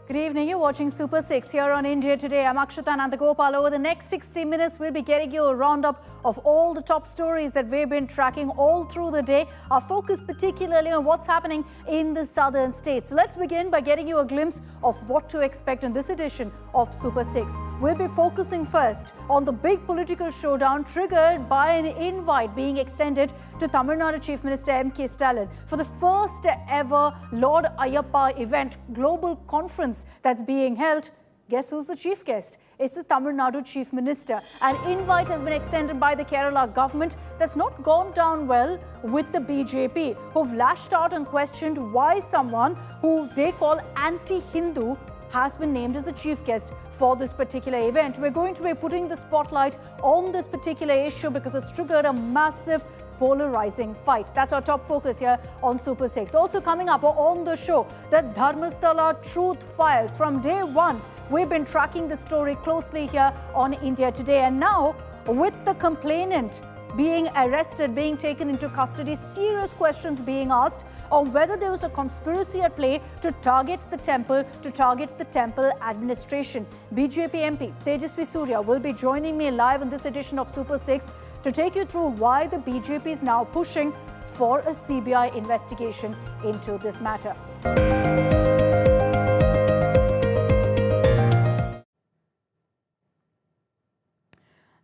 Good evening. You're watching Super 6 here on India Today. I'm Akshita Nandagopal. Over the next 60 minutes, we'll be getting you a roundup of all the top stories that we've been tracking all through the day. Our focus particularly on what's happening in the southern states. So let's begin by getting you a glimpse of what to expect in this edition of Super 6. We'll be focusing first on the big political showdown triggered by an invite being extended to Tamil Nadu Chief Minister MK Stalin for the first ever Lord Ayyappa event, global conference that's being held. Guess who's the chief guest? It's the Tamil Nadu Chief Minister. An invite has been extended by the Kerala government that's not gone down well with the BJP, who've lashed out and questioned why someone who they call anti-Hindu has been named as the chief guest for this particular event. We're going to be putting the spotlight on this particular issue because it's triggered a massive polarizing fight. That's our top focus here on Super 6. Also coming up on the show, the Dharmasthala Truth files. From day one, we've been tracking the story closely here on India Today. And now, with the complainant being arrested, being taken into custody, serious questions being asked on whether there was a conspiracy at play to target the temple administration. BJP MP Tejaswi Surya will be joining me live in this edition of Super 6 to take you through why the BJP is now pushing for a CBI investigation into this matter.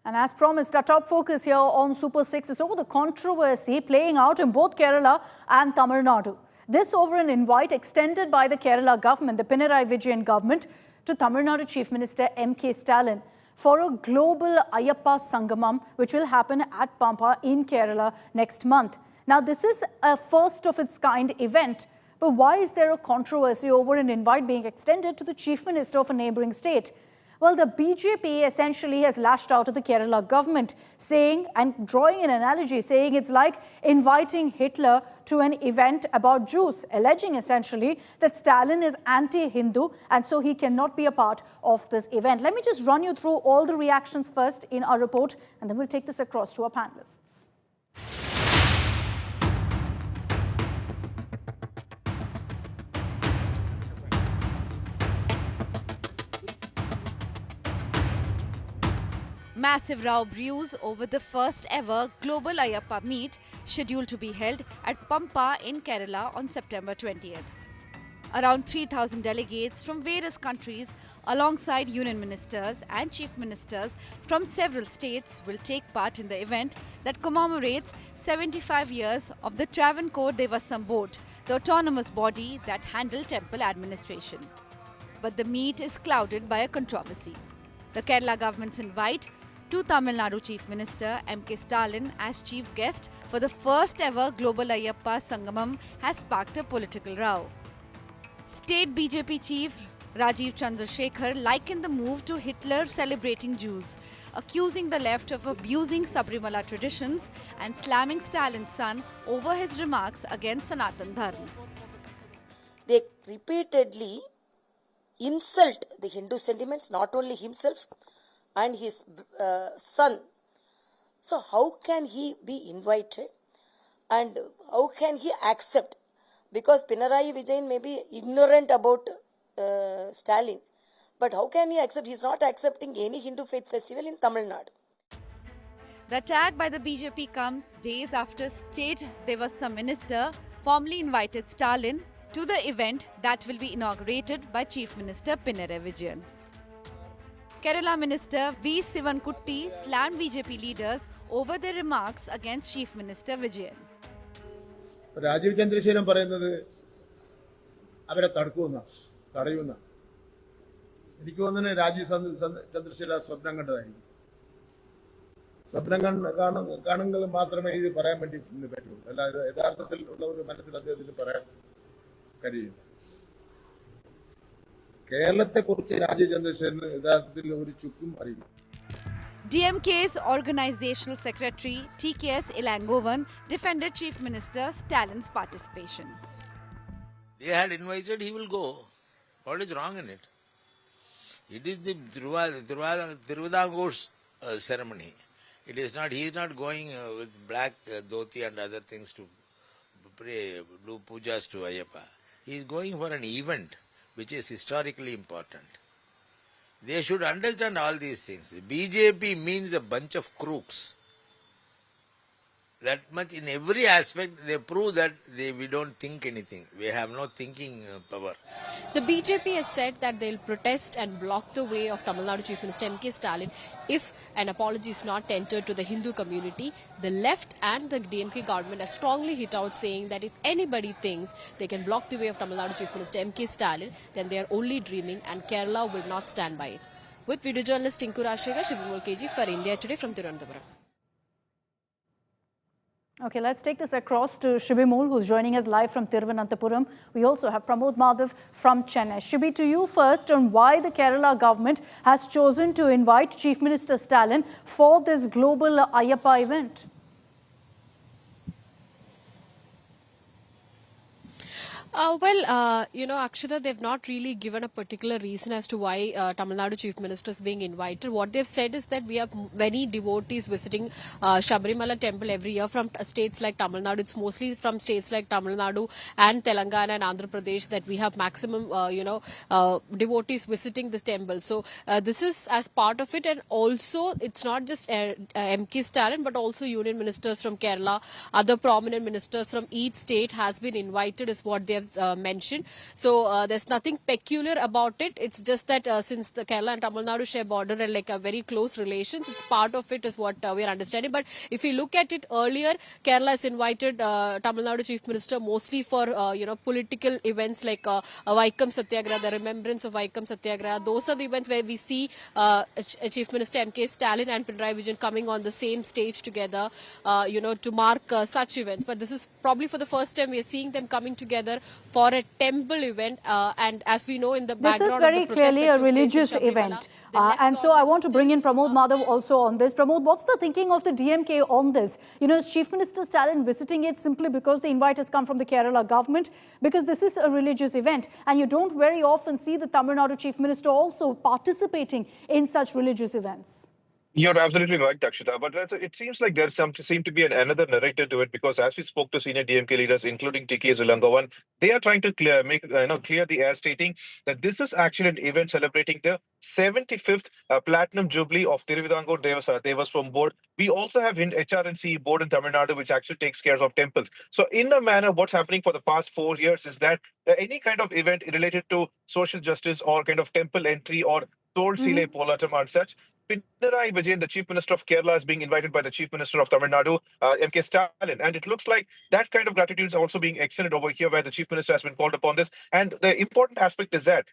And as promised, our top focus here on Super 6 is over the controversy playing out in both Kerala and Tamil Nadu. This over an invite extended by the Kerala government, the Pinarayi Vijayan government, to Tamil Nadu Chief Minister MK Stalin for a global Ayyappa Sangamam, which will happen at Pampa in Kerala next month. Now, this is a first of its kind event, but why is there a controversy over an invite being extended to the Chief Minister of a neighboring state? Well, the BJP essentially has lashed out at the Kerala government, saying and drawing an analogy, saying it's like inviting Hitler to an event about Jews, alleging essentially that Stalin is anti-Hindu and so he cannot be a part of this event. Let me just run you through all the reactions first in our report, and then we'll take this across to our panelists. Massive row brews over the first ever Global Ayyappa meet scheduled to be held at Pampa in Kerala on September 20th. Around 3,000 delegates from various countries alongside union ministers and chief ministers from several states will take part in the event that commemorates 75 years of the Travancore Devaswom Board, the autonomous body that handled temple administration. But the meet is clouded by a controversy. The Kerala government's invite to Tamil Nadu Chief Minister MK Stalin as chief guest for the first ever Global Ayyappa Sangamam has sparked a political row. State BJP Chief Rajiv Chandrasekhar likened the move to Hitler celebrating Jews, accusing the left of abusing sabarimala traditions and slamming Stalin's son over his remarks against Sanatan Dharma. They repeatedly insult the Hindu sentiments, not only himself and his son. So how can he be invited and how can he accept? Because Pinarayi Vijayan may be ignorant about Stalin, but how can he accept? He is not accepting any Hindu faith festival in Tamil Nadu. The attack by the BJP comes days after State Devaswom Minister formally invited Stalin to the event that will be inaugurated by Chief Minister Pinarayi Vijayan. Kerala Minister V. Sivankutti slammed BJP leaders over their remarks against Chief Minister Vijayan. Rajiv Chandrasekhar പറയുന്നത് അവരെ തടയുന്ന എനിക്ക് തോന്നുന്നു രാജീവ് ചന്ദ്രശേഖർ സ്വപ്നം കണ്ടതായിരിക്കും. സ്വപ്നം കാണുന്നത് മാത്രമേ ഇത് പറയാൻ വേണ്ടി പറ്റുള്ളൂ. അല്ലാതെ യഥാർത്ഥത്തിൽ ഉള്ള ഒരു മനസ്സിൽ അദ്ദേഹത്തിന് പറയാൻ കഴിയും. കേരളത്തെക്കുറിച്ച് രാജീവ് ചന്ദ്രശേഖരന് യഥാർത്ഥത്തിൽ ഒരു ചുക്കും അറിയില്ല. DMK's organizational secretary TKS Ilangovan defended Chief Minister Stalin's participation. They had invited, he will go. What is wrong in it? It is the Tiruvidankur's ceremony. It is not, he is not going with black dhoti and other things to pray, do pujas to Ayyappa. He is going for an event which is historically important. They should understand all these things. BJP means a bunch of crooks. That much in every aspect they prove that we don't think anything. We have no thinking power. The BJP has said that they'll protest and block the way of Tamil Nadu Chief Minister MK Stalin if an apology is not tendered to the Hindu community. The left and the DMK government has strongly hit out saying that if anybody thinks they can block the way of Tamil Nadu Chief Minister MK Stalin, then they are only dreaming and Kerala will not stand by it. With video journalist Tinku Rashega, Shibamol KG for India Today from Tirunelveli. Okay, let's take this across to Shibimul, who's joining us live from Thiruvananthapuram. We also have Pramod Madhav from Chennai. Shibi, to you first on why the Kerala government has chosen to invite Chief Minister Stalin for this global Ayyappa event. Akshita, they've not really given a particular reason as to why Tamil Nadu Chief Minister is being invited. What they've said is that we have many devotees visiting Sabarimala temple every year from states like Tamil Nadu. It's mostly from states like Tamil Nadu and Telangana and Andhra Pradesh that we have maximum, devotees visiting this temple. So this is as part of it, and also it's not just MK Stalin, but also union ministers from Kerala, other prominent ministers from each state has been invited, is what they have mentioned. So there's nothing peculiar about it. It's just that since the Kerala and Tamil Nadu share border and like a very close relations, it's part of it is what we are understanding. But if you look at it earlier, Kerala has invited Tamil Nadu Chief Minister mostly for political events like Vaikam Satyagraha, the remembrance of Vaikam Satyagraha. Those are the events where we see Chief Minister MK Stalin and Pinarayi Vijayan coming on the same stage together, to mark such events. But this is probably for the first time we are seeing them coming together for a temple event, and as we know in the background, this is very clearly a religious event, and so I want to bring in Pramod Madhav also on this. Pramod, what's the thinking of the DMK on this? Is Chief Minister Stalin visiting it simply because the invite has come from the Kerala government? Because this is a religious event, and you don't very often see the Tamil Nadu Chief Minister also participating in such religious events. You're absolutely right, Akshita. But it seems like there's seem to be another narrative to it, because as we spoke to senior DMK leaders, including TK Zulangavan, they are trying to clear the air, stating that this is actually an event celebrating the 75th Platinum Jubilee of Travancore Devaswom Board. We also have HRNC board in Tamil Nadu, which actually takes care of temples. So in a manner, what's happening for the past 4 years is that any kind of event related to social justice or kind of temple entry or Tol Sile Polatam and such, Pinarayi Vijayan, the Chief Minister of Kerala, is being invited by the Chief Minister of Tamil Nadu, MK Stalin. And it looks like that kind of gratitude is also being extended over here, where the Chief Minister has been called upon this. And the important aspect is that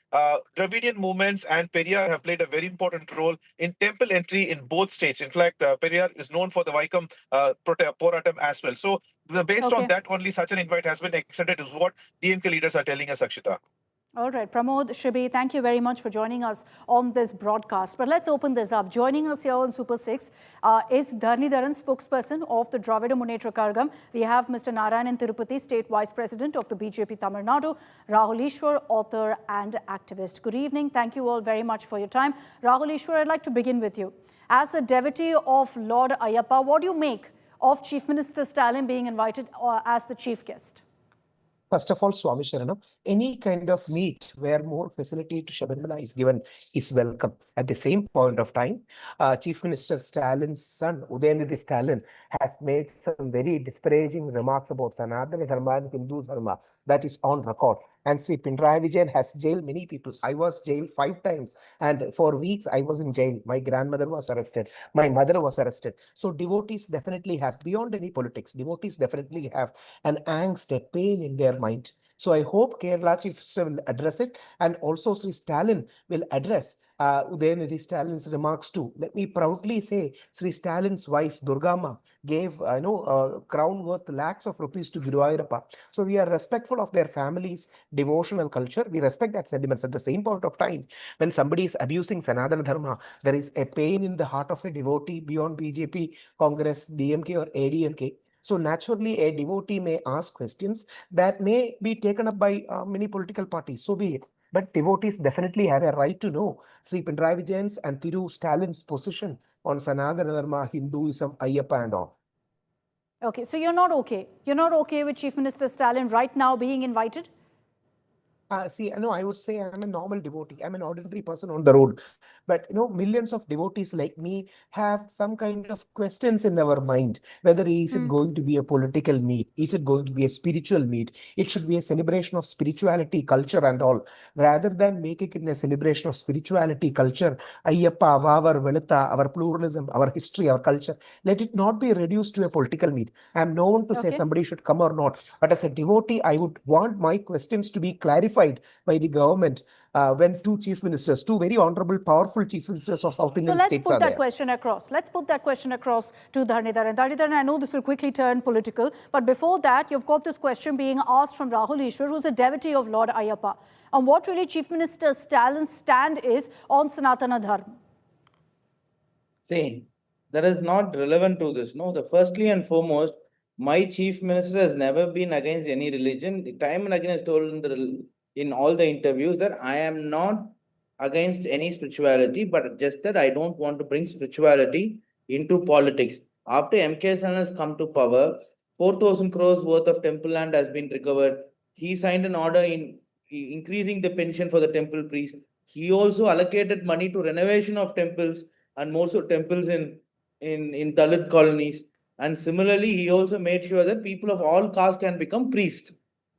Dravidian movements and Periyar have played a very important role in temple entry in both states. In fact, Periyar is known for the Vaikam Poratam as well. So based on that, only such an invite has been extended, is what DMK leaders are telling us, Akshita. All right, Pramod, Shibi, thank you very much for joining us on this broadcast. But let's open this up. Joining us here on Super 6 is Dharnidharan, spokesperson of the Dravida Munnetra Kazhagam. We have Mr. Narayanan Tirupati, State Vice President of the BJP Tamil Nadu, Rahul Ishwar, author and activist. Good evening. Thank you all very much for your time. Rahul Ishwar, I'd like to begin with you. As a devotee of Lord Ayyappa, what do you make of Chief Minister Stalin being invited as the chief guest? First of all, Swami Sharanam, any kind of meet where more facility to Sabarimala is given is welcome. At the same point of time, Chief Minister Stalin's son, Udayanidhi Stalin, has made some very disparaging remarks about Sanatana Dharma and Hindu Dharma. That is on record. And Sri Pinarayi Vijayan has jailed many people. I was jailed 5 times, and for weeks I was in jail. My grandmother was arrested. My mother was arrested. So devotees definitely have, beyond any politics, devotees definitely have an angst, a pain in their mind. So I hope Kerala Chief Minister will address it, and also Sri Stalin will address Udayanidhi Stalin's remarks too. Let me proudly say, Sri Stalin's wife Durgama gave crown worth lakhs of rupees to Guru Ayyappa. So we are respectful of their families' devotional culture. We respect that sentiments. At the same point of time, when somebody is abusing Sanatana Dharma, there is a pain in the heart of a devotee beyond BJP, Congress, DMK or ADMK. So naturally, a devotee may ask questions that may be taken up by many political parties. So be it. But devotees definitely have a right to know Sri Pinarayi Vijayan's and Thiru Stalin's position on Sanatana Dharma, Hinduism, Ayyappa and all. Okay, so you're not okay. You're not okay with Chief Minister Stalin right now being invited? See, no, I would say I'm a normal devotee. I'm an ordinary person on the road. But, millions of devotees like me have some kind of questions in our mind. Whether is it going to be a political meet? Is it going to be a spiritual meet? It should be a celebration of spirituality, culture, and all. Rather than making it a celebration of spirituality, culture, Ayyappa, Vavar, Velata, our pluralism, our history, our culture, let it not be reduced to a political meet. I'm no one to say Okay. somebody should come or not. But as a devotee, I would want my questions to be clarified by the government when two very honorable, powerful chief ministers of South So Indian let's states put are that there. question across. Let's put that question across to Dharnidharan. Dharnidharan, I know this will quickly turn political, but before that, you've got this question being asked from Rahul Ishwar, who's a devotee of Lord Ayyappa, on what really Chief Minister Stalin's stand is on Sanatana Dharma. See, that is not relevant to this. No, the firstly and foremost, my chief minister has never been against any religion. Time and again has told in all the interviews that I am not against any spirituality, but just that I don't want to bring spirituality into politics. After MK Stalin has come to power, 4,000 crores worth of temple land has been recovered. He signed an order in increasing the pension for the temple priests. He also allocated money to renovation of temples and more so temples in Dalit colonies. And similarly, he also made sure that people of all castes can become priests,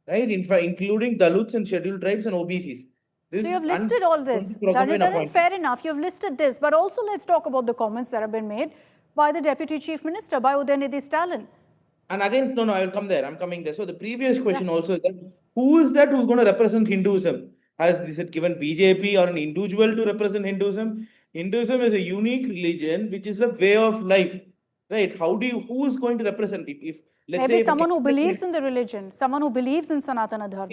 right? In fact, including Dalits and scheduled tribes and OBCs. So This you've and listed all this. 20 crores have been Dharnidharan, appointed. fair enough, you've listed this, but also let's talk about the comments that have been made by the Deputy Chief Minister, by Udayanidhi Stalin. And again, no, I will come there. I'm coming there. So the previous question also is that who is that who's going to represent Hinduism? Is it given BJP or an individual to represent Hinduism? Hinduism is a unique religion, which is a way of life, right? Who is going to represent it? If let's Maybe say if a someone who believes cabinet in the religion, someone who believes in Sanatana Dharma.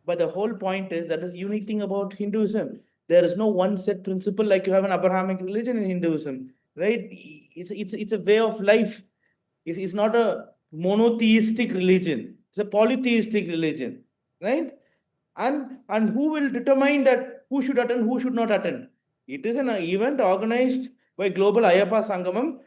but the whole point is that is unique thing about Hinduism. There is no one set principle like you have an Abrahamic religion in Hinduism, right? It's a way of life. It's not a monotheistic religion. It's a polytheistic religion, right? And who will determine that who should attend, who should not attend? It is an event organized by Global Ayyappa Sangamam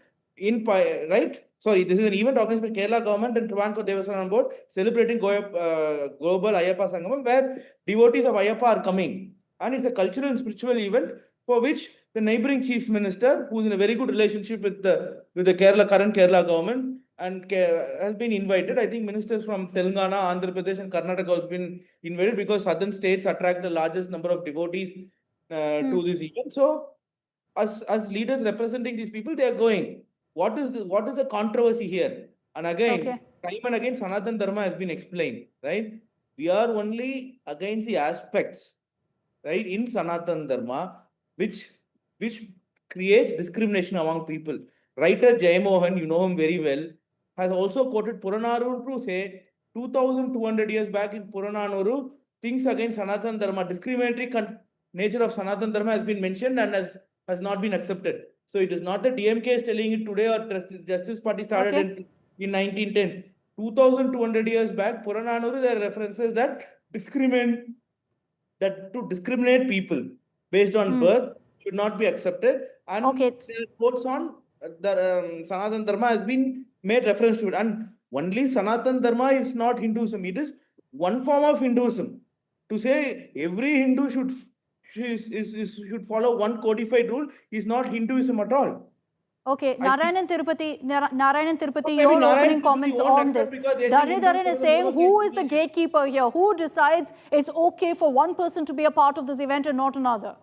right? Sorry, this is an event organized by Kerala government and Travancore Devaswom Board celebrating Global Ayyappa Sangamam, where devotees of Ayyappa are coming. And it's a cultural and spiritual event for which the neighboring chief minister, who's in a very good relationship with the current Kerala government, and has been invited. I think ministers from Telangana, Andhra Pradesh, and Karnataka have been invited because southern states attract the largest number of devotees to this event. So, as leaders representing these people, they are going. What is the controversy here? And again, Okay. time and again, Sanatan Dharma has been explained, right? We are only against the aspects, right, in Sanatan Dharma, which creates discrimination among people. Writer Jayamohan, you know him very well, has also quoted Purananuru to say 2,200 years back in Purananuru, things against Sanatan Dharma, discriminatory nature of Sanatan Dharma has been mentioned and has not been accepted. So it is not that DMK is telling it today or Justice Party started in 1910s. 2,200 years back, Purananuru, there are references that to discriminate people based on birth should not be accepted. And quotes on the Sanatan Dharma has been made reference to it. And only Sanatan Dharma is not Hinduism. It is one form of Hinduism. To say every Hindu should follow one codified rule is not Hinduism at all. Okay, Narayanan Tirupati, Maybe your Narayan opening Tirupati comments won't on accept this. because they think Dharnidharan Hindus is are saying, monotheistic who is the religion. gatekeeper here? Who decides it's okay for one person to be a part of this event and not another?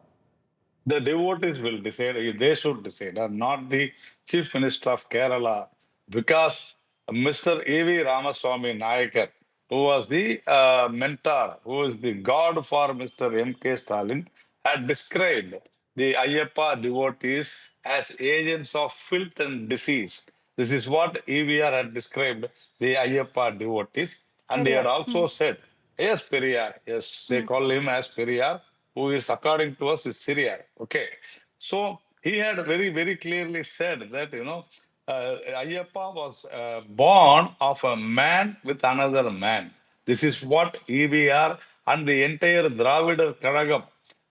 The devotees will decide, they should decide, and not the Chief Minister of Kerala, because Mr. E.V. Ramaswamy Nayakar, who was the mentor, who is the god for Mr. MK Stalin, had described the Ayyappa devotees as agents of filth and disease. This is what EVR had described the Ayyappa devotees, and they had also said, yes, Periyar, yes, they call him as Periyar, who is according to us is Syria. Okay. So he had very, very clearly said that, Ayyappa was born of a man with another man. This is what EVR and the entire Dravidar Kadagam,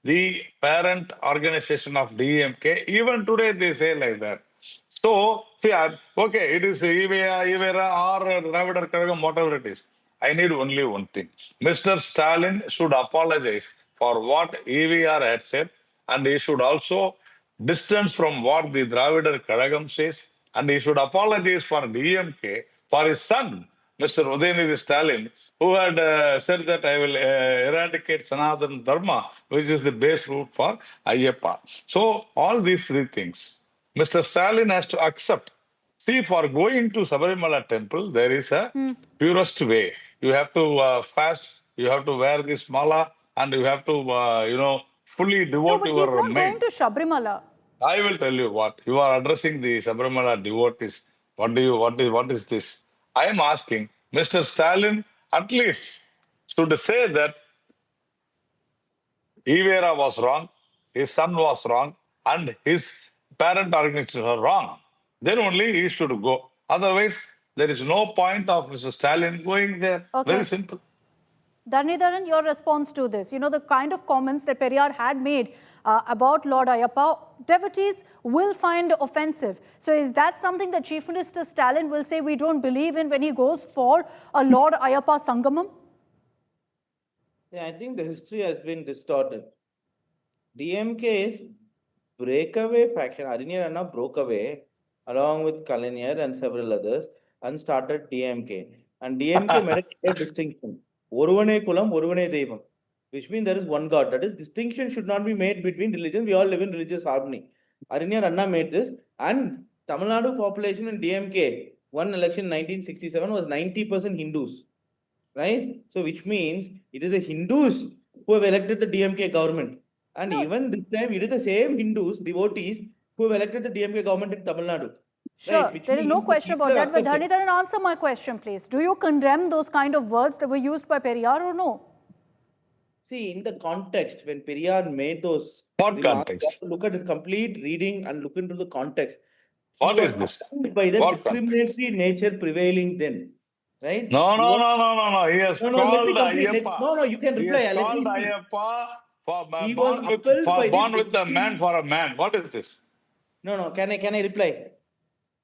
the parent organization of DMK, even today they say like that. So, see, okay, it is EVR or Dravidar Kadagam, whatever it is. I need only one thing. Mr. Stalin should apologize for what EVR had said, and he should also distance from what the Dravidar Kadagam says, and he should apologize for DMK, for his son, Mr. Udayanidhi Stalin, who had said that I will eradicate Sanatan Dharma, which is the base root for Ayyappa. So, all these three things, Mr. Stalin has to accept. See, for going to Sabarimala temple, there is a purest way. You have to fast, you have to wear this mala, and you have to, fully No, devote but he's your not going mind. to Sabrimala. I will tell you what. You are addressing the Sabarimala devotees. What is this? I am asking, Mr. Stalin at least should say that Ivera was wrong, his son was wrong, and his parent organizations are wrong. Then only he should go. Otherwise, there is no point of Mr. Stalin going there. Very Okay. simple. Dharnidharan, your response to this, the kind of comments that Periyar had made about Lord Ayyappa, devotees will find offensive. So is that something that Chief Minister Stalin will say we don't believe in when he goes for a Lord Ayyappa Sangamam? Yeah, I think the history has been distorted. DMK's breakaway faction, Arinyar Anna broke away along with Kalaignar and several others and started DMK. And DMK made a clear distinction. Oruvane Kulam, Oruvane Devam, which means there is one God. That is, distinction should not be made between religions. We all live in religious harmony. Arinyar Anna made this, and Tamil Nadu population in DMK, one election 1967 was 90% Hindus. Right? So, which means it is the Hindus who have elected the DMK government. And even this time, it is the same Hindus, devotees, who have elected the DMK government in Tamil Nadu. Sure, Right? Which there is no means the question people about have that. But accepted. Dharnidharan, answer my question, please. Do you condemn those kind of words that were used by Periyar or no? See, in the context, when Periyar made those What remarks, you have context? to look at his complete reading and look into the context. He What was is this? appalled by the What context? discriminatory nature prevailing then. Right? No, He no, was, no, no, no, no. He has no, let me called complete. Ayyappa. No, you can He has reply. Let called me speak. Ayyappa for He was appalled by born the with a man for a man. What is this? No. Can I reply?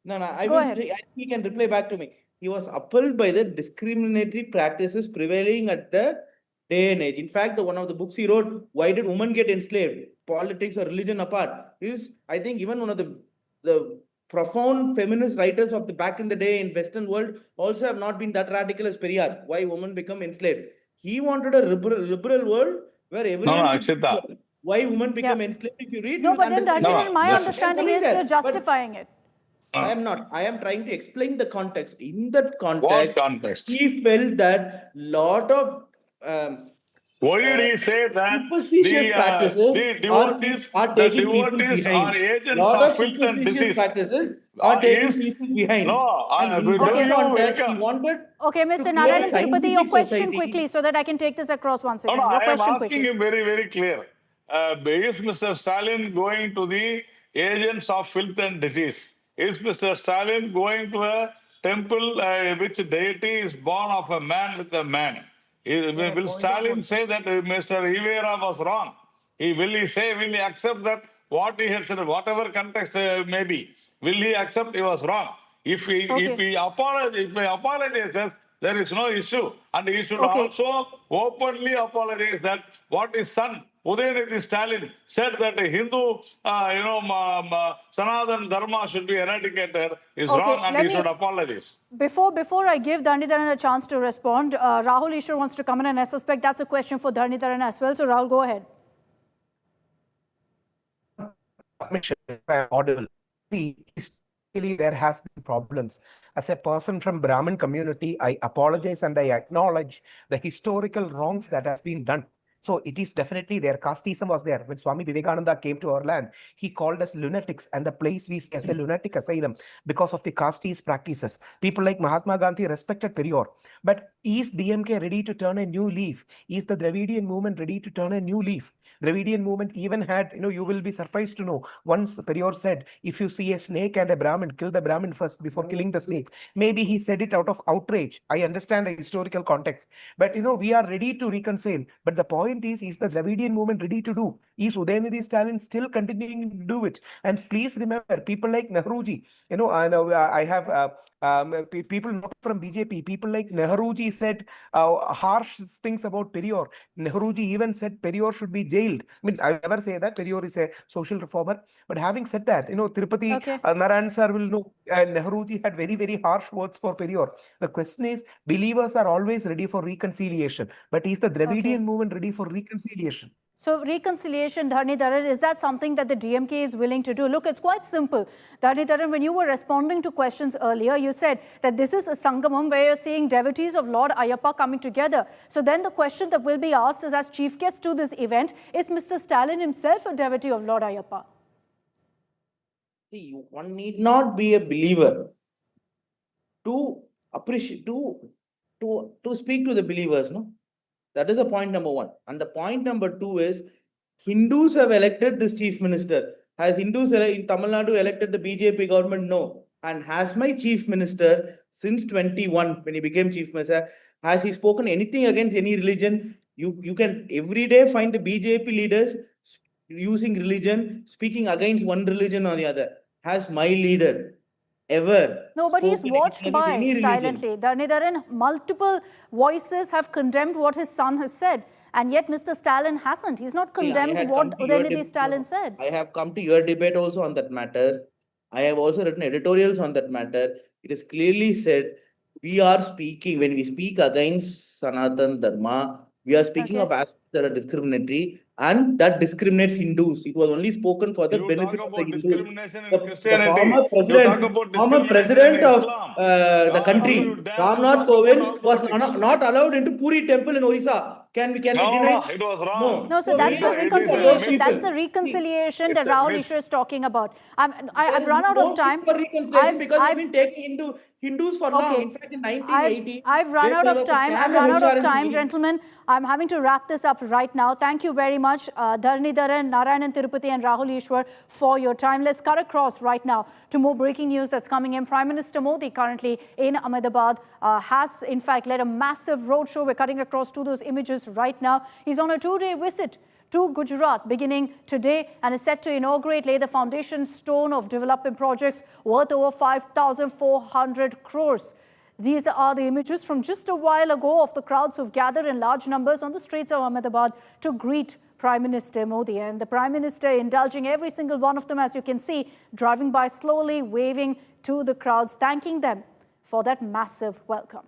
No. I Go will. ahead. He can reply back to me. He was appalled by the discriminatory practices prevailing at the day and age. In fact, one of the books he wrote, "Why did women get enslaved? Politics or religion apart?" Is, I think, even one of the profound feminist writers of the back in the day in Western world also have not been that radical as Periyar. Why women become enslaved? He wanted a liberal world where No, no, everyone should be Akshita. equal. Why women become Yeah. enslaved? If you read, you No, will but then understand. No, Dharnidharan, no. my This. I am understanding coming is you're there. But justifying it. I am not. I am trying to explain the context. In that What context, context? he felt that lot of um, Why did he say that superstitious practices are the taking people devotees are behind. agents Lot of of filth and superstitious disease? practices are taking Is people behind. no, And in do that Okay. you context, he welcome? wanted Okay, to Mr. create a Narayanan Tirupati, your scientific question society. quickly so that I can take this across once No, again. Your I am question asking quickly. you very, very clear. Is Mr. Stalin going to the agents of filth and disease? Is Mr. Stalin going to a temple which deity is born of a man with a man? Will Stalin say that Mr. Rivera was wrong? Will he accept that what he had said, whatever context may be, will he accept he was wrong? If Okay. he apologizes, there is no issue. And he should Okay. also openly apologize that what his son, Udayanidhi Stalin, said that a Hindu, Sanatan Dharma should be eradicated is Okay, wrong, and let he me, should apologize. before I give Dharnidharan a chance to respond, Rahul Ishwar wants to come in, and I suspect that's a question for Dharnidharan as well. So Rahul, go ahead. Audible. See, historically there has been problems. As a person from Brahmin community, I apologize and I acknowledge the historical wrongs that has been done. So it is definitely there. Casteism was there. When Swami Vivekananda came to our land, he called us lunatics, and the place we see as a lunatic asylum because of the casteist practices. People like Mahatma Gandhi respected Periyar. But is DMK ready to turn a new leaf? Is the Dravidian movement ready to turn a new leaf? Dravidian movement even had, you will be surprised to know, once Periyar said, if you see a snake and a Brahmin, kill the Brahmin first before killing the snake. Maybe he said it out of outrage. I understand the historical context. But, we are ready to reconcile. But the point is the Dravidian movement ready to do? Is Udayanidhi Stalin still continuing to do it? And please remember, people like Nehruji, I know I have people not from BJP, people like Nehruji said harsh things about Periyar. Nehruji even said Periyar should be jailed. I mean, I never say that Periyar is a social reformer, but having said that, Tirupati Okay. Narayan sir will know Nehruji had very, very harsh words for Periyar. The question is, believers are always ready for reconciliation, but is the Dravidian movement ready for reconciliation? So reconciliation, Dharmasthala, is that something that the DMK is willing to do? Look, it's quite simple. Dharmasthala, when you were responding to questions earlier, you said that this is a Sangamam where you're seeing devotees of Lord Ayyappa coming together. So then the question that will be asked is, as chief guest to this event, is Mr. Stalin himself a devotee of Lord Ayyappa? See, one need not be a believer to appreciate, to speak to the believers, no? That is the point number one. And the point number two is, Hindus have elected this chief minister. Has Hindus in Tamil Nadu elected the BJP government? No. And has my chief minister since 21, when he became chief minister, has he spoken anything against any religion? You can every day find the BJP leaders using religion, speaking against one religion or the other. Has my leader ever? No, but he's watched by silently. Dharmasthala, multiple voices have condemned what his son has said, and yet Mr. Stalin hasn't. He's not condemned what Udayanidhi Stalin said. I have come to your debate also on that matter. I have also written editorials on that matter. It is clearly said, we are speaking, when we speak against Sanatan Dharma, we are speaking of aspects that are discriminatory, and that discriminates Hindus. It was only spoken for the benefit of the Hindus. The former president of the country, Ramnath Kovind, was not allowed into Puri temple in Orissa. Can we deny? It was wrong. No, so that's the reconciliation. That's the reconciliation that Rahul Ishwar is talking about. I've run out of time. Because I've been taking into Hindus for long. In fact, in 1980, I've run out of time. I've run out of time, gentlemen. I'm having to wrap this up right now. Thank you very much, Dharmasthala, Narayanan Tirupati, and Rahul Ishwar, for your time. Let's cut across right now to more breaking news that's coming in. Prime Minister Modi, currently in Ahmedabad, has in fact led a massive roadshow. We're cutting across to those images right now. He's on a 2-day visit to Gujarat beginning today and is set to lay the foundation stone of development projects worth over 5,400 crores. These are the images from just a while ago of the crowds who've gathered in large numbers on the streets of Ahmedabad to greet Prime Minister Modi. And the Prime Minister indulging every single one of them, as you can see, driving by slowly, waving to the crowds, thanking them for that massive welcome.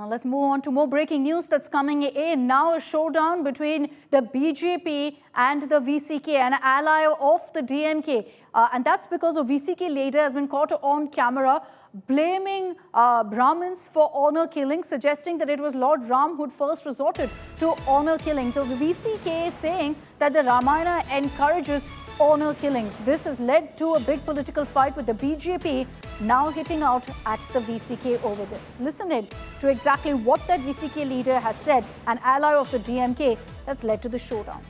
Let's move on to more breaking news that's coming in. Now a showdown between the BJP and the VCK, an ally of the DMK. And that's because a VCK leader has been caught on camera blaming Brahmins for honor killings, suggesting that it was Lord Ram who'd first resorted to honor killing. So the VCK is saying that the Ramayana encourages honor killings. This has led to a big political fight with the BJP now hitting out at the VCK over this. Listen in to exactly what that VCK leader has said, an ally of the DMK, that's led to the showdown.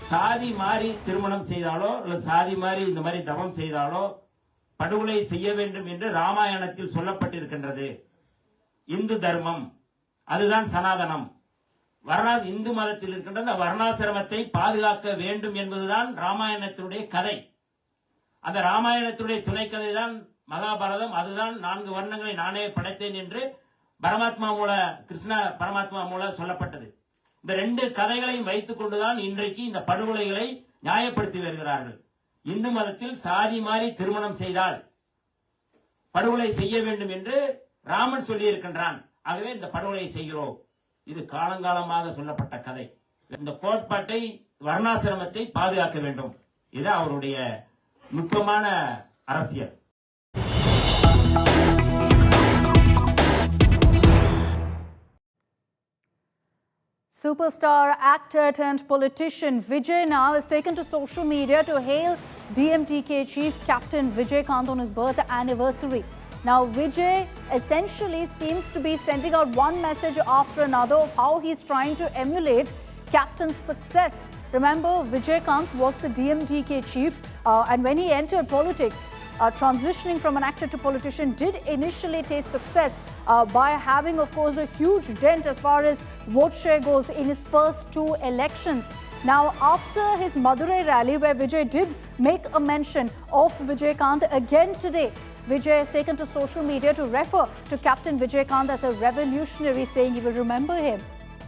சாதி மாறி திருமணம் செய்தாலோ அல்லது சாதி மாறி இந்த மாதிரி தவம் செய்தாலோ படுகொலை செய்ய வேண்டும் என்று ராமாயணத்தில் சொல்லப்பட்டிருக்கின்றது. இந்து தர்மம் அதுதான் சனாதனம். இந்து மதத்தில் இருக்கின்ற அந்த வர்ணாசிரமத்தை பாதுகாக்க வேண்டும் என்பதுதான் ராமாயணத்தினுடைய கதை. அந்த ராமாயணத்தினுடைய துணைக்கதை தான் மகாபாரதம். அதுதான் 4 வர்ணங்களை நானே படைத்தேன் என்று பரமாத்மா மூல கிருஷ்ண பரமாத்மா மூல சொல்லப்பட்டது. இந்த 2 கதைகளையும் வைத்துக் கொண்டுதான் இன்றைக்கு இந்த படுகொலைகளை நியாயப்படுத்தி வருகிறார்கள். இந்து மதத்தில் சாதி மாறி திருமணம் செய்தால் படுகொலை செய்ய வேண்டும் என்று ராமன் சொல்லி இருக்கின்றான். ஆகவே இந்த படுகொலை செய்கிறோம். இது காலங்காலமாக சொல்லப்பட்ட கதை. இந்த கோட்பாட்டை வர்ணாசிரமத்தை பாதுகாக்க வேண்டும். இது அவருடைய நுட்பமான அரசியல். Superstar actor turned politician Vijay now has taken to social media to hail DMTK chief Captain Vijayakanth on his birth anniversary. Now, Vijay essentially seems to be sending out one message after another of how he's trying to emulate Captain's success Remember, Vijayakanth was the DMDK chief, and when he entered politics, transitioning from an actor to politician did initially taste success by having, of course, a huge dent as far as vote share goes in his first 2 elections. Now, after his Madurai rally, where Vijay did make a mention of Vijayakanth again today, Vijay has taken to social media to refer to Captain Vijayakanth as a revolutionary, saying he will remember him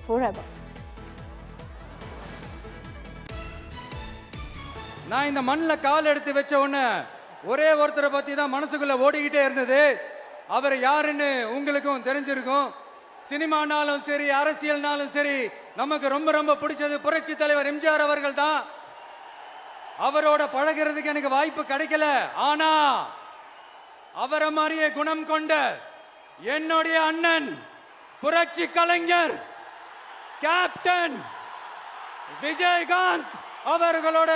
forever. நான் இந்த மண்ணில் கால் எடுத்து வச்ச உடனே ஒரே ஒருத்தரை பற்றி தான் மனசுக்குள்ள ஓடிக்கிட்டே இருந்தது. அவர் யாருன்னு உங்களுக்கும் தெரிஞ்சிருக்கும். சினிமானாலும் சரி, அரசியல்னாலும் சரி, நமக்கு ரொம்ப ரொம்ப பிடிச்சது புரட்சி தலைவர் எம்ஜிஆர் அவர்கள் தான். அவரோட பழகிறதுக்கு எனக்கு வாய்ப்பு கிடைக்கல. ஆனா அவரை மாதிரியே குணம் கொண்ட என்னுடைய அண்ணன் புரட்சி கலைஞர் கேப்டன் விஜயகாந்த் அவர்களோட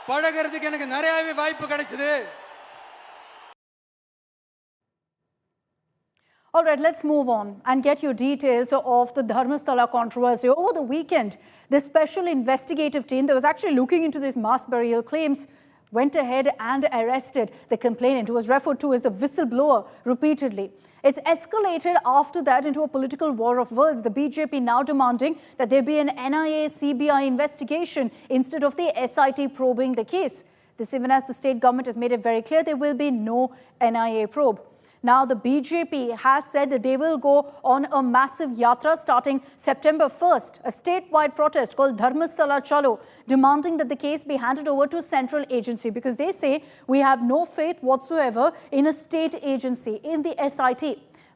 பழகிறதுக்கு எனக்கு நிறையவே வாய்ப்பு கிடைச்சது. All right, let's move on and get you details of the Dharmasthala controversy. Over the weekend, the special investigative team that was actually looking into these mass burial claims went ahead and arrested the complainant, who was referred to as the whistleblower repeatedly. It's escalated after that into a political war of words. The BJP now demanding that there be an NIA-CBI investigation instead of the SIT probing the case. This even as the state government has made it very clear there will be no NIA probe. Now, the BJP has said that they will go on a massive yatra starting September 1st, a statewide protest called Dharmasthala Chalo, demanding that the case be handed over to a central agency because they say we have no faith whatsoever in a state agency, in the SIT.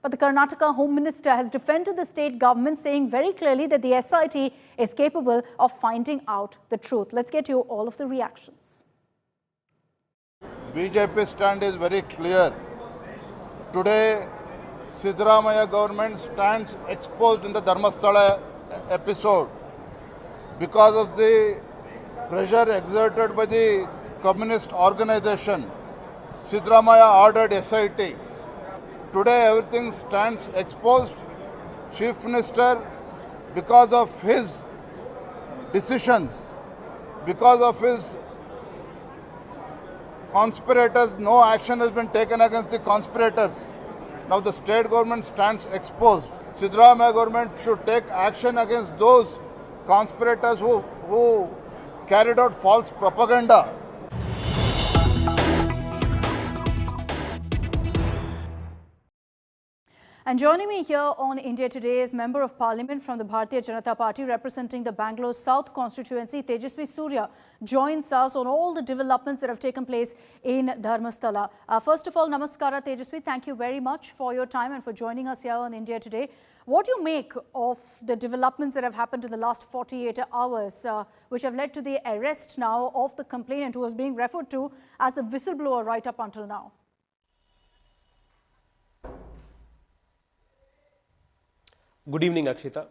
But the Karnataka Home Minister has defended the state government, saying very clearly that the SIT is capable of finding out the truth. Let's get you all of the reactions. BJP stand is very clear. Today, Siddaramaiah government stands exposed in the Dharmasthala episode because of the pressure exerted by the communist organization. Siddaramaiah ordered SIT. Today, everything stands exposed. Chief Minister, because of his decisions, because of his conspirators, no action has been taken against the conspirators. Now the state government stands exposed. Siddaramaiah government should take action against those conspirators who carried out false propaganda. And joining me here on India Today is Member of Parliament from the Bharatiya Janata Party representing the Bangalore South constituency, Tejaswi Surya, joins us on all the developments that have taken place in Dharmasthala. First of all, Namaskara Tejaswi, thank you very much for your time and for joining us here on India Today. What do you make of the developments that have happened in the last 48 hours, which have led to the arrest now of the complainant who was being referred to as the whistleblower right up until now? Good evening, Akshita.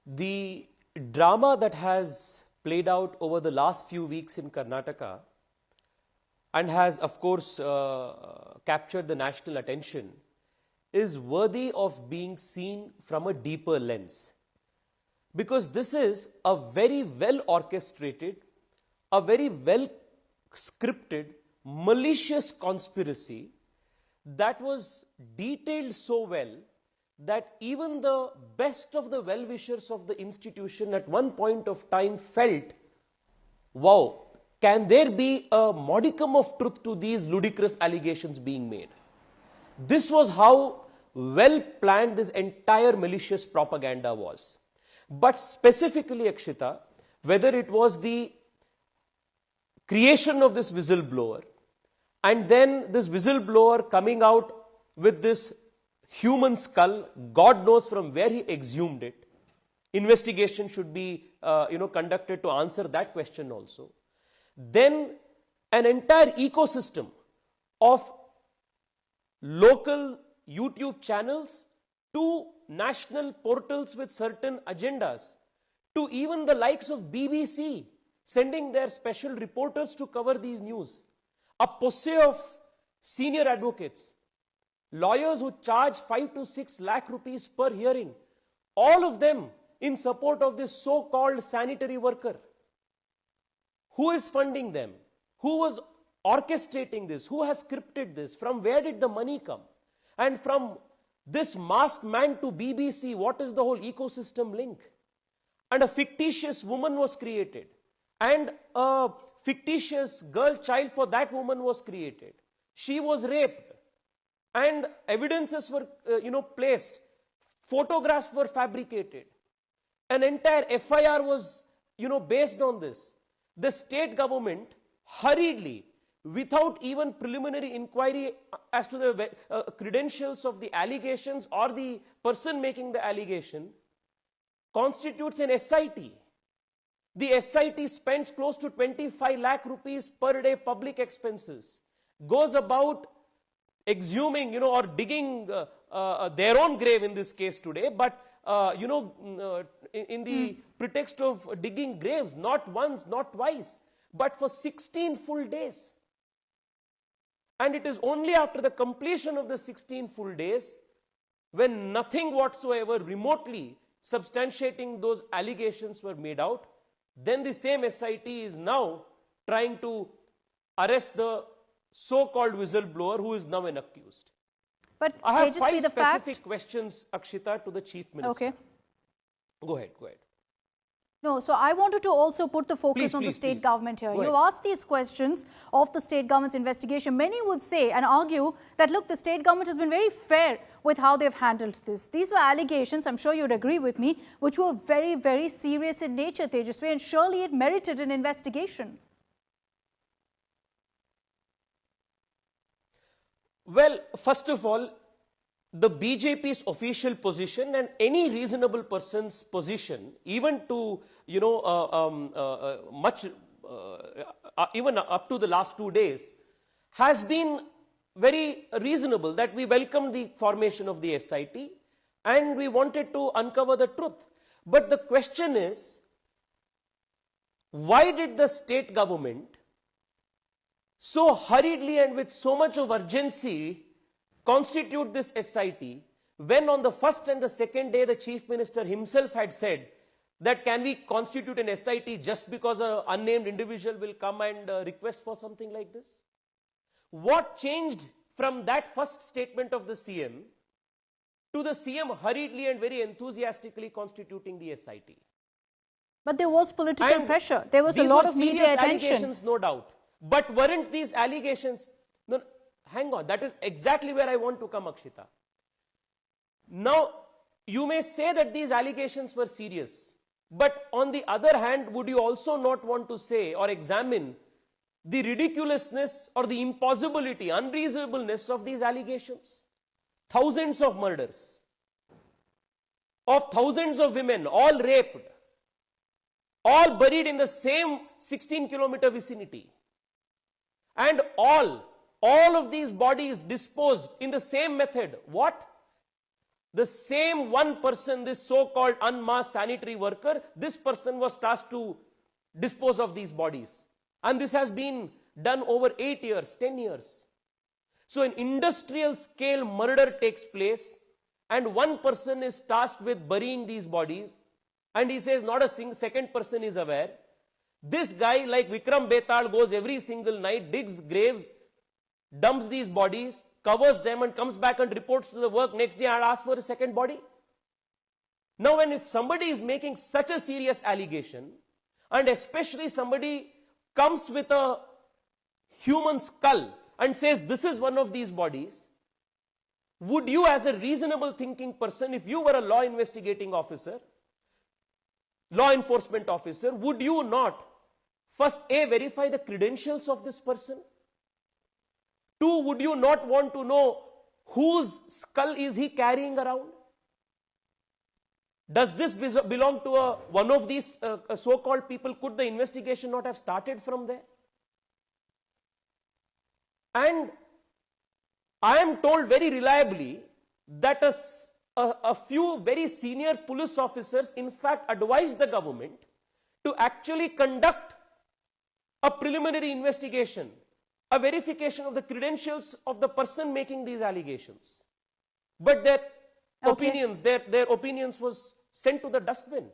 The drama that has played out over the last few weeks in Karnataka and has, of course, captured the national attention is worthy of being seen from a deeper lens. Because this is a very well orchestrated, a very well scripted, malicious conspiracy that was detailed so well that even the best of the well-wishers of the institution at one point of time felt, wow, can there be a modicum of truth to these ludicrous allegations being made? This was how well planned this entire malicious propaganda was. But specifically, Akshita, whether it was the creation of this whistleblower and then this whistleblower coming out with this human skull, God knows from where he exhumed it. Investigation should be conducted to answer that question also. Then an entire ecosystem of local YouTube channels to national portals with certain agendas to even the likes of BBC sending their special reporters to cover these news. A posse of senior advocates, lawyers who charge 5 to 6 lakh rupees per hearing, all of them in support of this so-called sanitary worker? Who is funding them? Who was orchestrating this? Who has scripted this? From where did the money come? And from this masked man to BBC, what is the whole ecosystem link? And a fictitious woman was created. And a fictitious girl child for that woman was created. She was raped. And evidences were, placed. Photographs were fabricated. An entire FIR was, based on this. The state government hurriedly, without even preliminary inquiry as to the credentials of the allegations or the person making the allegation, constitutes an SIT. The SIT spends close to 25 lakh rupees per day public expenses, goes about exhuming, or digging their own grave in this case today, but in the pretext of digging graves, not once, not twice, but for 16 full days. And it is only after the completion of the 16 full days, when nothing whatsoever remotely substantiating those allegations were made out, then the same SIT is now trying to arrest the so-called whistleblower who is now an accused. But I have five the specific questions, Akshita, to the Chief Minister. Okay. Go ahead, go ahead. No, so I wanted to also put the focus on the state government here. You asked these questions of the state government's investigation. Many would say and argue that, look, the state government has been very fair with how they've handled this. These were allegations, I'm sure you'd agree with me, which were very, very serious in nature, Tejaswi, and surely it merited an investigation. Well, first of all, the BJP's official position and any reasonable person's position, even to, even up to the last 2 days, has been very reasonable, that we welcome the formation of the SIT and we wanted to uncover the truth. But the question is, why did the state government so hurriedly and with so much of urgency constitute this SIT, when on the first and the second day the Chief Minister himself had said that can we constitute an SIT just because an unnamed individual will come and request for something like this? What changed from that first statement of the CM to the CM hurriedly and very enthusiastically constituting the SIT? But there was political pressure. There was a lot of media attention. Allegations, no doubt. But weren't these allegations... No, hang on, that is exactly where I want to come, Akshita. Now, you may say that these allegations were serious, but on the other hand, would you also not want to say or examine the ridiculousness or the impossibility, unreasonableness of these allegations? Thousands of murders, of thousands of women, all raped, all buried in the same 16-kilometer vicinity, and all of these bodies disposed in the same method. What? The same one person, this so-called unmasked sanitary worker, this person was tasked to dispose of these bodies. And this has been done over 8 years, 10 years. So an industrial scale murder takes place and one person is tasked with burying these bodies, and he says not a second person is aware. This guy, like Vikram Betal, goes every single night, digs graves, dumps these bodies, covers them and comes back and reports to the work next day and asks for a second body. Now, if somebody is making such a serious allegation, and especially somebody comes with a human skull and says this is one of these bodies, would you, as a reasonable thinking person, if you were a law investigating officer, law enforcement officer, would you not first verify the credentials of this person? 2, would you not want to know whose skull is he carrying around? Does this belong to one of these so-called people? Could the investigation not have started from there? And I am told very reliably that a few very senior police officers in fact advised the government to actually conduct a preliminary investigation, a verification of the credentials of the person making these allegations. But their opinions, their opinions was sent to the dustbin.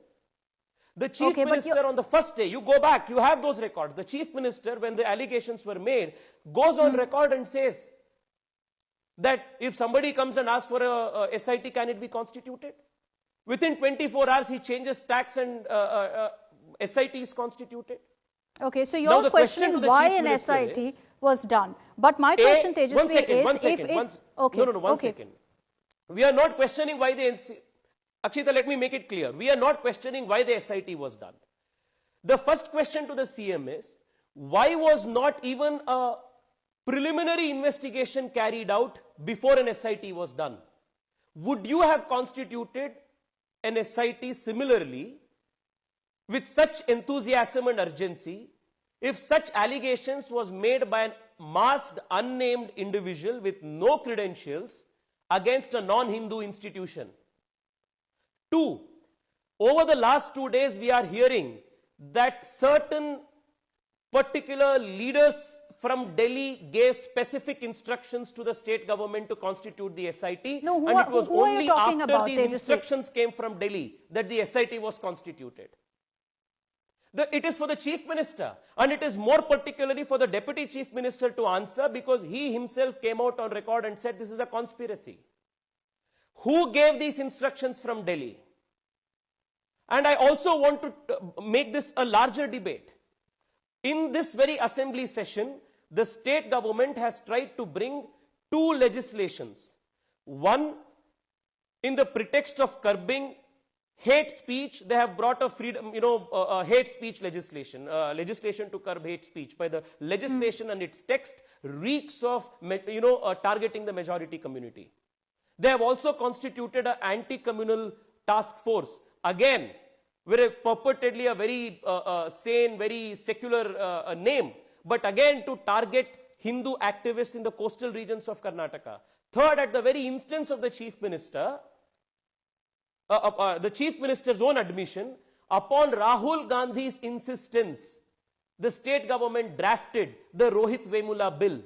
The chief Okay, but minister on the first day, you go back, you have those records. The chief minister, when the allegations were made, goes on record and says that if somebody comes and asks for a SIT, can it be constituted? Within 24 hours, he changes tax and SIT is constituted. Okay, so Now you're the question questioning to the why Chief an Minister SIT is- was done. But my question, Tejaswi, One second, is one second, okay, no, one second. We are not questioning why the Akshita, let me make it clear. We are not questioning why the SIT was done. The first question to the CM is, why was not even a preliminary investigation carried out before an SIT was done? Would you have constituted an SIT similarly with such enthusiasm and urgency if such allegations was made by a masked, unnamed individual with no credentials against a non-Hindu institution? Two, over the last 2 days, we are hearing that certain particular leaders from Delhi gave specific instructions to the state government to constitute the SIT. No, and it was who are you only talking after about, these Tejaswi? instructions came from Delhi that the SIT was constituted. It is for the chief minister, and it is more particularly for the deputy chief minister to answer, because he himself came out on record and said this is a conspiracy. Who gave these instructions from Delhi? And I also want to make this a larger debate. In this very assembly session, the state government has tried to bring two legislations. One, in the pretext of curbing hate speech, they have brought a freedom, hate speech legislation, legislation to curb hate speech. By the legislation and its text reeks of, targeting the majority community. They have also constituted an anti-communal task force. Again, purportedly a very sane, very secular name, but again to target Hindu activists in the coastal regions of Karnataka. Third, at the very instance of the chief minister, the chief minister's own admission, upon Rahul Gandhi's insistence, the state government drafted the Rohit Vemula bill.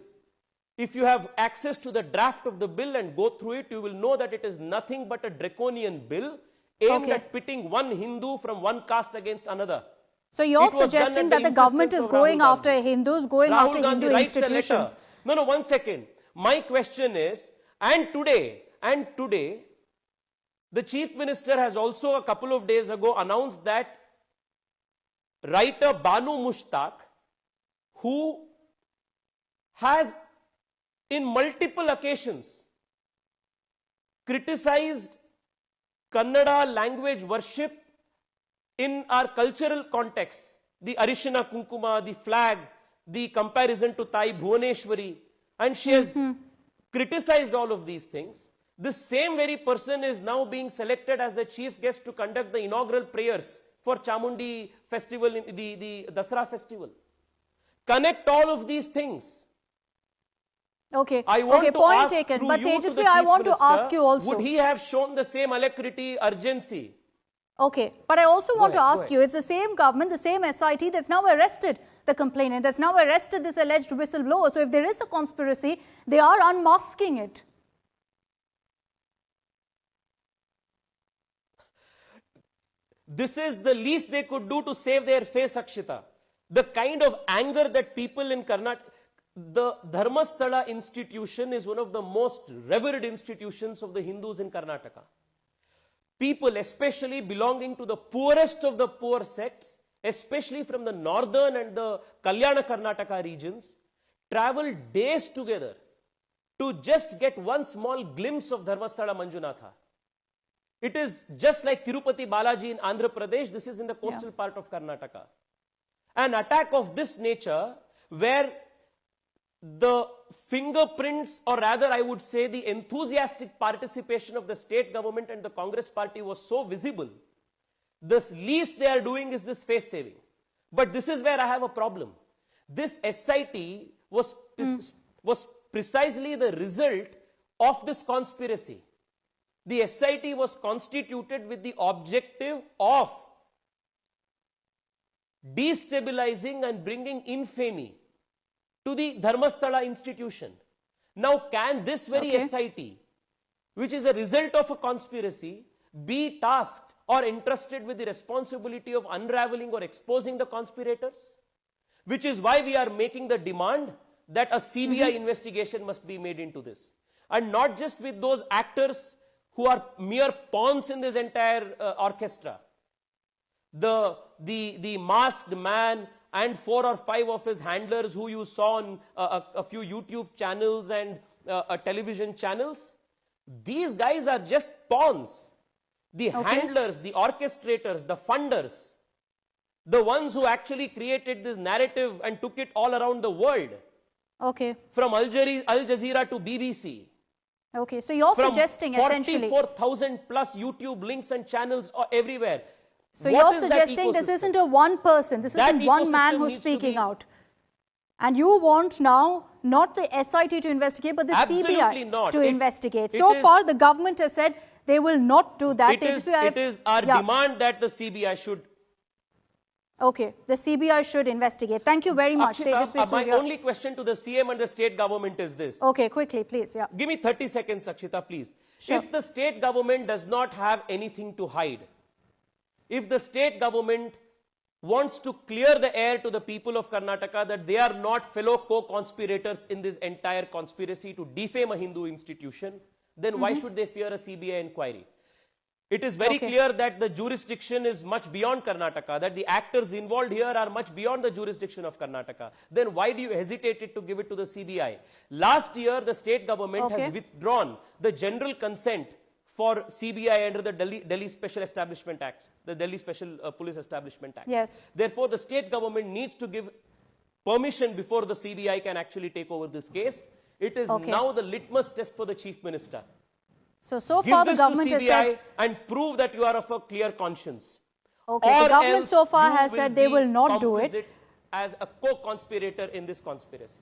If you have access to the draft of the bill and go through it, you will know that it is nothing but a draconian bill aimed at pitting one Hindu from one caste against another. So you're suggesting that the government is going after Hindus, going after Hindu institutions. No, one second. My question is, and today, the chief minister has also a couple of days ago announced that writer Banu Mushtaq, who has in multiple occasions criticized Kannada language worship in our cultural contexts, the Arishina Kunkuma, the flag, the comparison to Thai Bhuvaneshwari, and she has criticized all of these things. This same very person is now being selected as the chief guest to conduct the inaugural prayers for Chamundi festival, the Dasara festival. Connect all of these things. Okay, point ask taken. But Tejaswi, I want to ask you also. Would he have shown the same alacrity, urgency? Okay, but I also want to ask you, it's the same government, the same SIT that's now arrested the complainant, that's now arrested this alleged whistleblower. So if there is a conspiracy, they are unmasking it. This is the least they could do to save their face, Akshita. The kind of anger that people in Karnataka, the Dharmasthala institution is one of the most revered institutions of the Hindus in Karnataka. People, especially belonging to the poorest of the poor sects, especially from the northern and the Kalyana Karnataka regions, travel days together to just get one small glimpse of Dharmasthala Manjunatha. It is just like Tirupati Balaji in Andhra Pradesh. This is in the coastal part of Karnataka. An attack of this nature, where the fingerprints, or rather I would say the enthusiastic participation of the state government and the Congress party was so visible, the least they are doing is this face saving. But this is where I have a problem. This SIT was precisely the result of this conspiracy. The SIT was constituted with the objective of destabilizing and bringing infamy to the Dharmasthala institution. Now, can this very SIT, which is a result of a conspiracy, be tasked or entrusted with the responsibility of unraveling or exposing the conspirators? Which is why we are making the demand that a CBI investigation must be made into this. And not just with those actors who are mere pawns in this entire orchestra. The masked man and 4 or 5 of his handlers who you saw on a few YouTube channels and television channels, these guys are just pawns. The handlers, the orchestrators, the funders, the ones who actually created this narrative and took it all around the world. Okay. From Al Jazeera to BBC. Okay, so you're suggesting essentially 44,000 plus YouTube links and channels everywhere. So you're suggesting this isn't a one person, this isn't one man who's speaking out. And you want now not the SIT to investigate, but the CBI to investigate. So far, the government has said they will not do that. It is our demand that the CBI should. Okay, the CBI should investigate. Thank you very much, Tejaswi Surya. My only question to the CM and the state government is this. Okay, quickly, please. Yeah. Give me 30 seconds, Akshita, please. Sure. If the state government does not have anything to hide, if the state government wants to clear the air to the people of Karnataka that they are not fellow co-conspirators in this entire conspiracy to defame a Hindu institution, then why should they fear a CBI inquiry? It is very clear that the jurisdiction is much beyond Karnataka, that the actors involved here are much beyond the jurisdiction of Karnataka. Then why do you hesitate to give it to the CBI? Last year, the state government has withdrawn the general consent for CBI under the Delhi Special Establishment Act, the Delhi Special Police Establishment Act. Yes. Therefore, the state government needs to give permission before the CBI can actually take over this case. It is now the litmus test for the Chief Minister. So far the government has said, and prove that you are of a clear conscience. Okay, the government so far has said they will not do it as a co-conspirator in this conspiracy.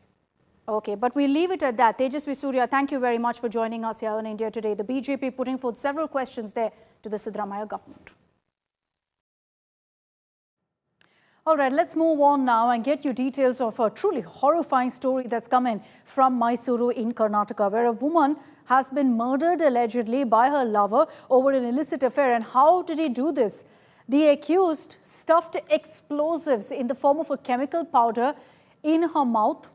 Okay, but we'll leave it at that. Tejaswi Surya, thank you very much for joining us here on India Today. The BJP putting forth several questions there to the Siddaramaiah government. All right, let's move on now and get you details of a truly horrifying story that's come in from Mysuru in Karnataka, where a woman has been murdered allegedly by her lover over an illicit affair. And how did he do this? The accused stuffed explosives in the form of a chemical powder in her mouth.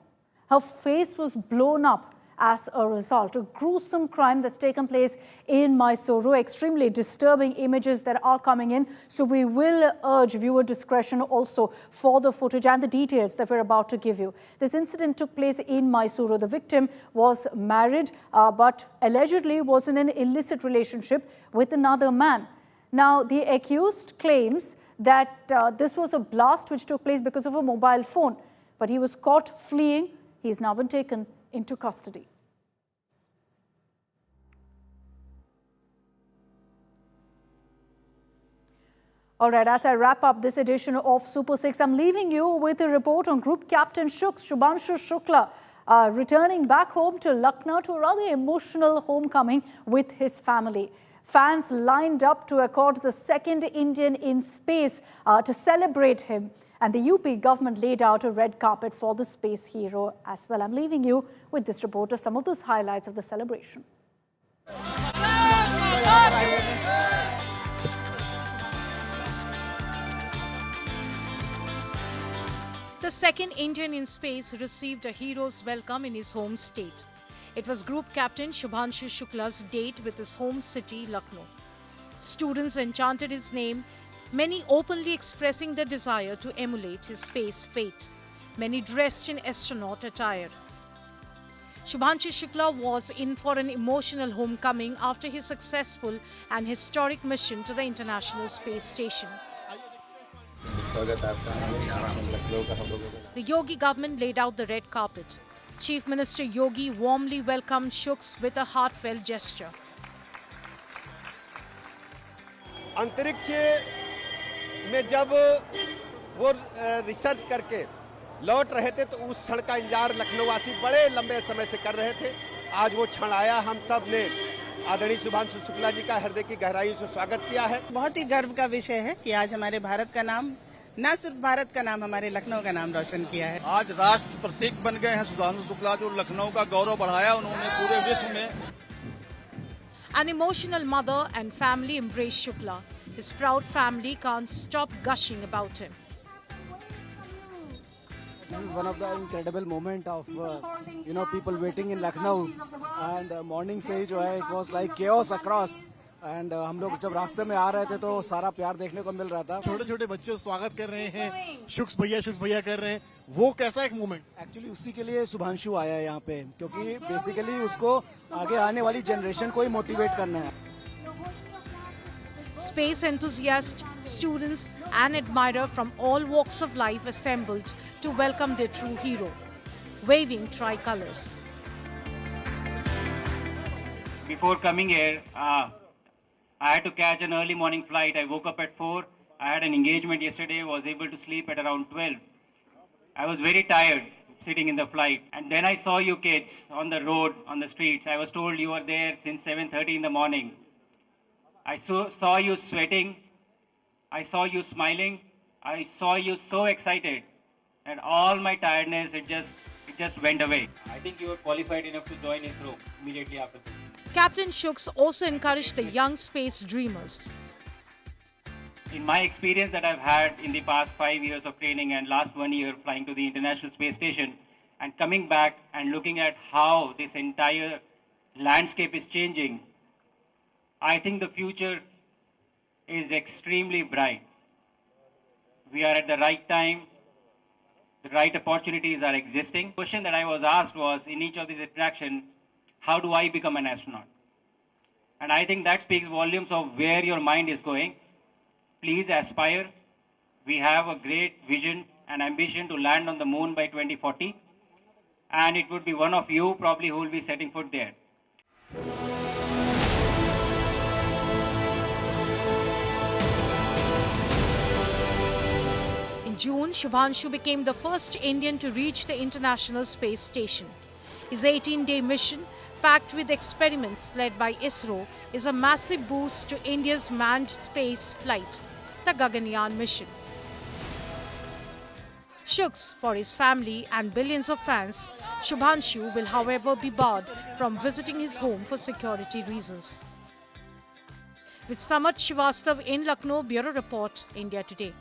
Her face was blown up as a result. A gruesome crime that's taken place in Mysuru. Extremely disturbing images that are coming in. So we will urge viewer discretion also for the footage and the details that we're about to give you. This incident took place in Mysuru. The victim was married, but allegedly was in an illicit relationship with another man. Now, the accused claims that this was a blast which took place because of a mobile phone, but he was caught fleeing. He has now been taken into custody. All right, as I wrap up this edition of Super 6, I'm leaving you with a report on Group Captain Shubhanshu Shukla returning back home to Lucknow to a rather emotional homecoming with his family. Fans lined up to accord the second Indian in space to celebrate him. And the UP government laid out a red carpet for the space hero as well. I'm leaving you with this report of some of those highlights of the celebration. The second Indian in space received a hero's welcome in his home state. It was Group Captain Shubhanshu Shukla's date with his home city, Lucknow. Students enchanted his name, many openly expressing their desire to emulate his space fate, many dressed in astronaut attire. Shubhanshu Shukla was in for an emotional homecoming after his successful and historic mission to the International Space Station. The Yogi government laid out the red carpet. Chief Minister Yogi warmly welcomed Shuks with a heartfelt gesture. अंतरिक्ष में जब वो research करके लौट रहे थे तो उस क्षण का इंतजार लखनऊ वासी बड़े लंबे समय से कर रहे थे। आज वो क्षण आया, हम सब ने आदरणीय शुभांशु शुक्ला जी का हृदय की गहराई से स्वागत किया है। बहुत ही गर्व का विषय है कि आज हमारे भारत का नाम, न सिर्फ भारत का नाम, हमारे लखनऊ का नाम रोशन किया है। आज राष्ट्र प्रतीक बन गए हैं शुभांशु शुक्ला, जो लखनऊ का गौरव बढ़ाया उन्होंने पूरे विश्व में। An emotional mother and family embraced Shukla. His proud family can't stop gushing about him. This is one of the incredible moment of people waiting in Lucknow, and morning से ही जो है it was like chaos across. And हम लोग जब रास्ते में आ रहे थे तो सारा प्यार देखने को मिल रहा था. छोटे छोटे बच्चे स्वागत कर रहे हैं, शुक्स भैया कर रहे हैं. वो कैसा एक मोमेंट? एक्चुअली उसी के लिए शुभांशु आया है यहाँ पे, क्योंकि बेसिकली उसको आगे आने वाली जनरेशन को ही मोटिवेट करना है. Space enthusiasts, students and admirers from all walks of life assembled to welcome their true hero, waving tricolours. Before coming here, I had to catch an early morning flight. I woke up at 4. I had an engagement yesterday, was able to sleep at around 12. I was very tired sitting in the flight. And then I saw you kids on the road, on the streets. I was told you were there since 7:30 in the morning. I saw you sweating. I saw you smiling. I saw you so excited. And all my tiredness, it just went away. I think you were qualified enough to join ISRO immediately after this. Captain Shooks also encouraged the young space dreamers. In my experience that I've had in the past 5 years of training and last 1 year flying to the International Space Station and coming back and looking at how this entire landscape is changing, I think the future is extremely bright. We are at the right time. The right opportunities are existing. The question that I was asked was, in each of these interactions, how do I become an astronaut? And I think that speaks volumes of where your mind is going. Please aspire. We have a great vision and ambition to land on the moon by 2040. And it would be one of you probably who will be setting foot there. In June, Shubhanshu became the first Indian to reach the International Space Station. His 18-day mission, packed with experiments led by ISRO, is a massive boost to India's manned space flight, the Gaganyaan mission. Shooks, for his family and billions of fans, Shubhanshu will however be barred from visiting his home for security reasons. With Samat Shivastav in Lucknow, Bureau Report, India Today.